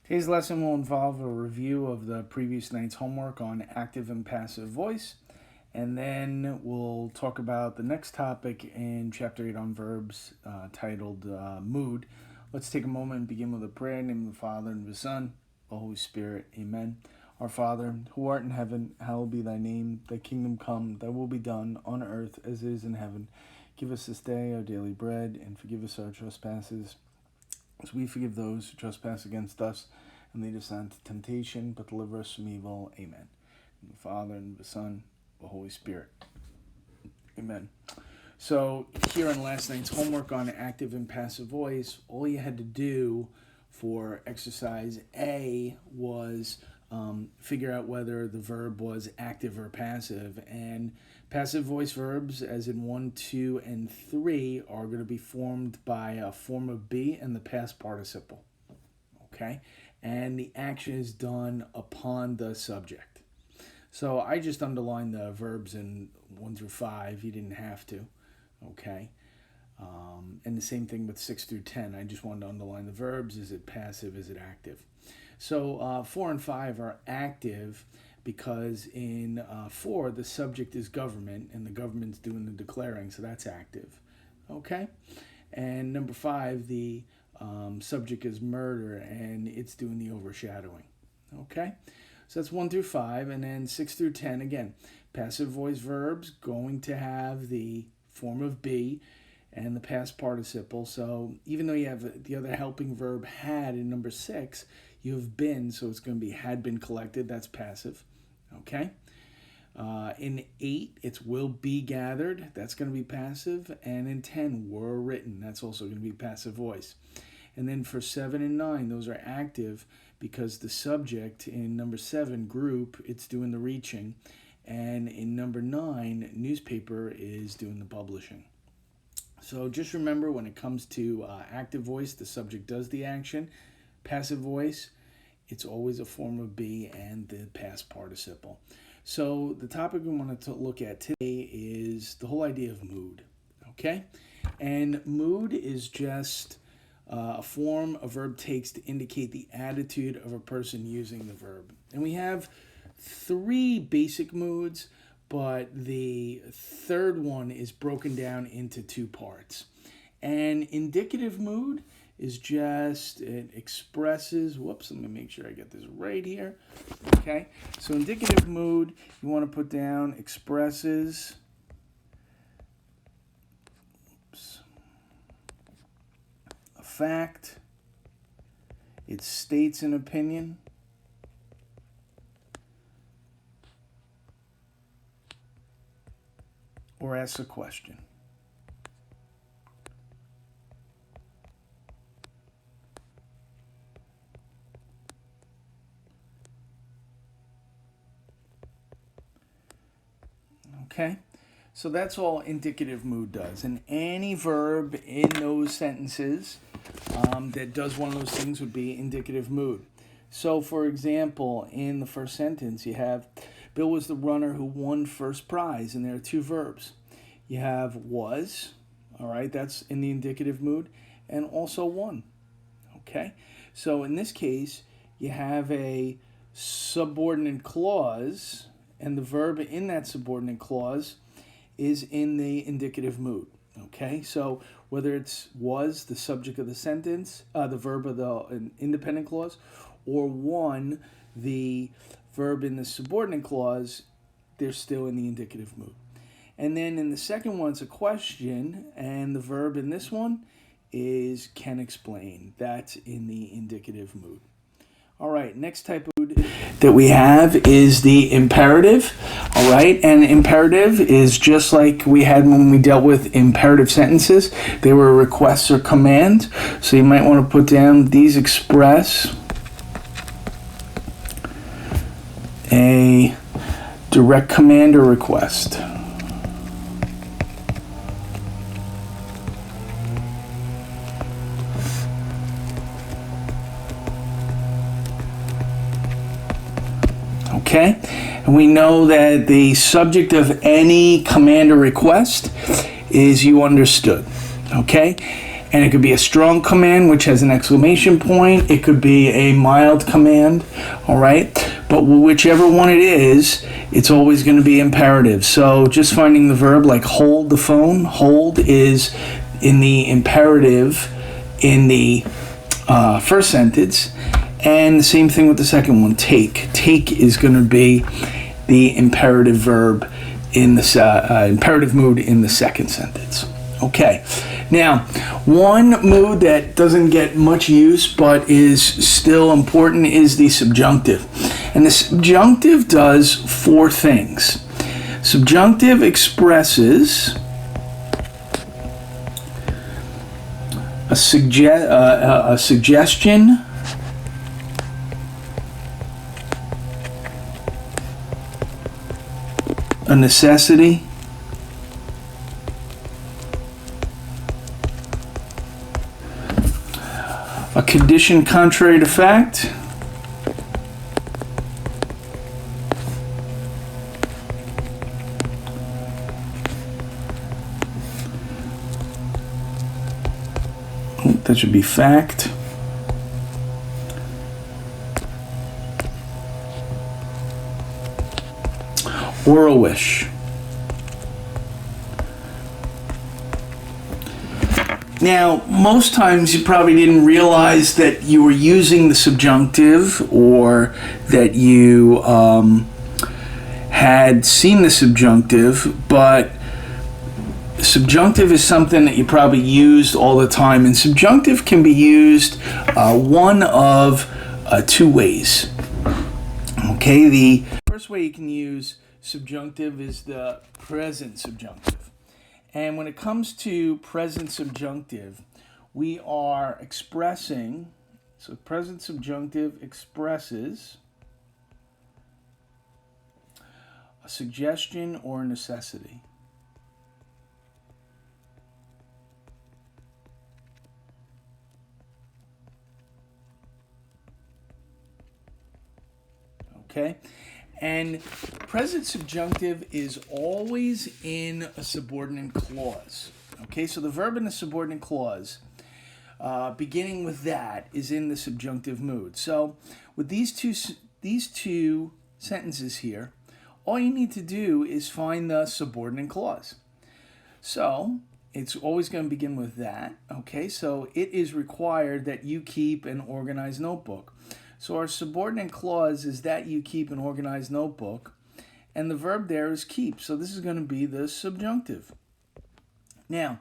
Today's lesson will involve a review of the previous night's homework on active and passive voice, and then we'll talk about the next topic in Chapter 8 on verbs titled Mood. Let's take a moment and begin with a prayer in the name of the Father, and of the Son, the Holy Spirit. Amen. Our Father, who art in heaven, hallowed be thy name. Thy kingdom come, thy will be done on earth as it is in heaven. Give us this day our daily bread, and forgive us our trespasses, as we forgive those who trespass against us, and lead us not into temptation, but deliver us from evil. Amen. In the Father, and the Son, the Holy Spirit. Amen. So here in last night's homework on active and passive voice, all you had to do for exercise A was figure out whether the verb was active or passive. And passive voice verbs, as in 1, 2, and 3, are going to be formed by a form of be and the past participle. Okay? And the action is done upon the subject. So I just underlined the verbs in 1 through 5. You didn't have to. Okay? And the same thing with 6 through 10. I just wanted to underline the verbs. Is it passive? Is it active? So 4 and 5 are active because in 4, the subject is government, and the government's doing the declaring, so that's active. Okay? And number 5, the subject is murder, and it's doing the overshadowing. Okay? So that's 1 through 5, and then 6 through 10, again, passive voice verbs going to have the form of be and the past participle. So even though you have the other helping verb had in number 6, you have been, so it's going to be had been collected. That's passive. Okay? In 8, it's will be gathered. That's going to be passive. And in 10, were written. That's also going to be passive voice. And then for 7 and 9, those are active because the subject in number 7, group, it's doing the reaching. And in number 9, newspaper is doing the publishing. So just remember, when it comes to active voice, the subject does the action. Passive voice, it's always a form of be and the past participle. So the topic we want to look at today is the whole idea of mood. Okay? And mood is just a form a verb takes to indicate the attitude of a person using the verb. And we have 3 basic moods, but the third one is broken down into 2 parts. And indicative mood is just, it expresses, let me make sure I get this right here. Okay, so indicative mood, you want to put down expresses, a fact, it states an opinion, or asks a question. Okay, so that's all indicative mood does. And any verb in those sentences that does one of those things would be indicative mood. So, for example, in the first sentence, you have Bill was the runner who won first prize, and there are 2 verbs. You have was, all right, that's in the indicative mood, and also won. Okay, so in this case, you have a subordinate clause, and the verb in that subordinate clause is in the indicative mood. Okay, so whether it's was, the subject of the sentence, the verb of the independent clause, or won, the verb in the subordinate clause, they're still in the indicative mood. And then in the second one, it's a question, and the verb in this one is can explain. That's in the indicative mood. All right, next type of mood that we have is the imperative. All right, and imperative is just like we had when we dealt with imperative sentences. They were requests or commands. So you might want to put down these express a direct command or request. Okay, and we know that the subject of any command or request is you understood. Okay, And it could be a strong command, which has an exclamation point. It could be a mild command, all right? But whichever one it is, it's always going to be imperative. So just finding the verb like hold the phone. Hold is in the imperative in the first sentence. And the same thing with the second one, take. Take is going to be the imperative verb in the imperative mood in the second sentence. Okay, now one mood that doesn't get much use but is still important is the subjunctive. And the subjunctive does four things. Subjunctive expresses a suggestion, a necessity, a condition contrary to fact, that should be fact, or a wish. Now, most times you probably didn't realize that you were using the subjunctive or that you had seen the subjunctive, but subjunctive is something that you probably used all the time. And subjunctive can be used one of two ways. Okay, the first way you can use subjunctive is the present subjunctive. And when it comes to present subjunctive, we are expressing, so present subjunctive expresses a suggestion or a necessity. Okay? And present subjunctive is always in a subordinate clause. Okay, so the verb in the subordinate clause, beginning with that, is in the subjunctive mood. So with these two sentences here, all you need to do is find the subordinate clause. So it's always going to begin with that. Okay, so it is required that you keep an organized notebook. So our subordinate clause is that you keep an organized notebook, and the verb there is keep. So this is going to be the subjunctive. Now,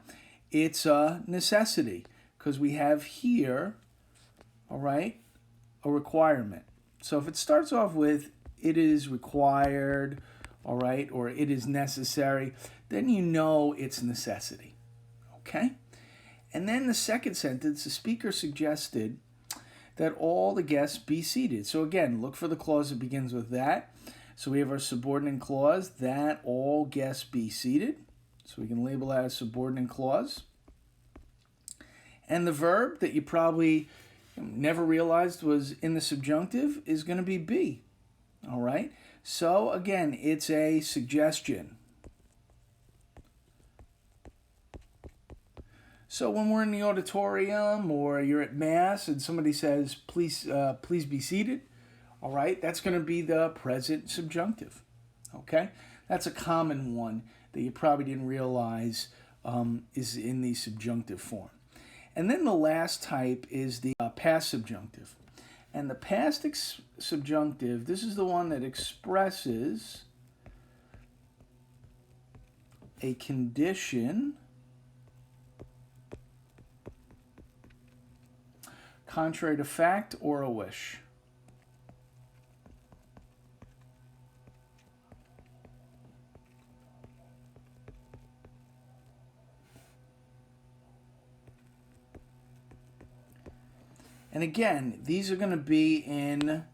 it's a necessity because we have here, all right, a requirement. So if it starts off with it is required, all right, or it is necessary, then you know it's necessity, okay? And then the second sentence, the speaker suggested that all the guests be seated. So again, look for the clause that begins with that. So we have our subordinate clause, that all guests be seated. So we can label that as subordinate clause. And the verb that you probably never realized was in the subjunctive is going to be be. All right? So again, it's a suggestion. So when we're in the auditorium or you're at Mass and somebody says, please be seated, all right, that's going to be the present subjunctive, okay? That's a common one that you probably didn't realize is in the subjunctive form. And then the last type is the past subjunctive. And the past subjunctive, this is the one that expresses a condition contrary to fact or a wish. And again, these are going to be they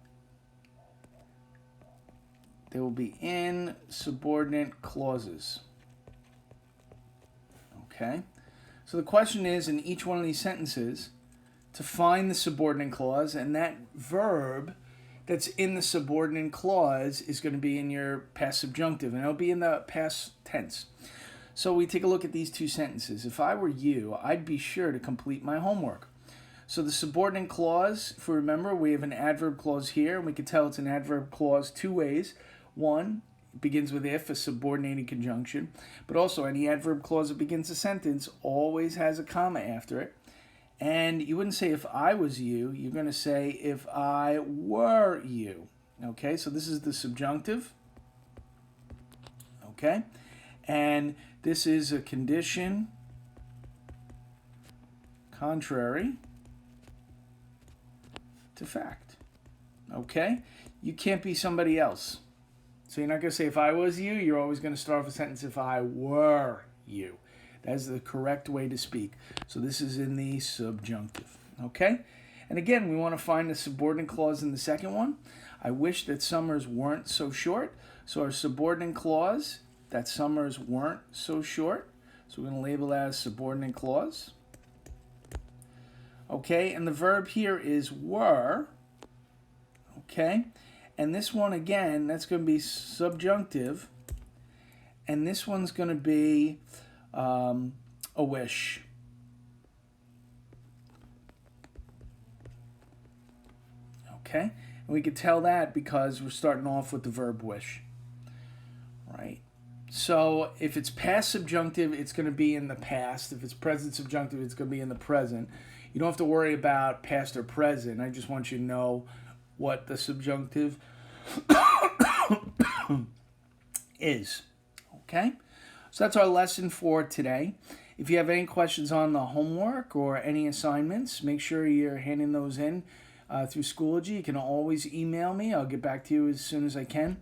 will be in subordinate clauses. Okay? So the question is, in each one of these sentences, to find the subordinate clause, and that verb that's in the subordinate clause is going to be in your past subjunctive, and it'll be in the past tense. So we take a look at these two sentences. If I were you, I'd be sure to complete my homework. So the subordinate clause, if we remember, we have an adverb clause here, and we can tell it's an adverb clause two ways. One, it begins with if, a subordinating conjunction, but also any adverb clause that begins a sentence always has a comma after it. And you wouldn't say if I was you, you're going to say if I were you. Okay, so this is the subjunctive. Okay, and this is a condition contrary to fact. Okay, you can't be somebody else. So you're not going to say if I was you, you're always going to start off a sentence if I were you. That's the correct way to speak. So this is in the subjunctive. Okay, and again, we want to find the subordinate clause in the second one. I wish that summers weren't so short. So our subordinate clause, that summers weren't so short. So we're going to label that as subordinate clause. Okay, and the verb here is were. Okay, and this one again, that's going to be subjunctive. And this one's going to be a wish. Okay, and we can tell that because we're starting off with the verb wish. Right? So if it's past subjunctive, it's going to be in the past. If it's present subjunctive, it's going to be in the present. You don't have to worry about past or present. I just want you to know what the subjunctive is. Okay? So that's our lesson for today. If you have any questions on the homework or any assignments, make sure you're handing those in through Schoology. You can always email me. I'll get back to you as soon as I can.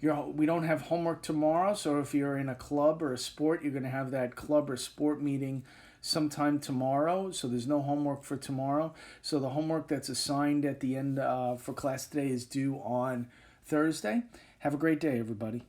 We don't have homework tomorrow, so if you're in a club or a sport, you're going to have that club or sport meeting sometime tomorrow, so there's no homework for tomorrow. So the homework that's assigned at the end for class today is due on Thursday. Have a great day, everybody.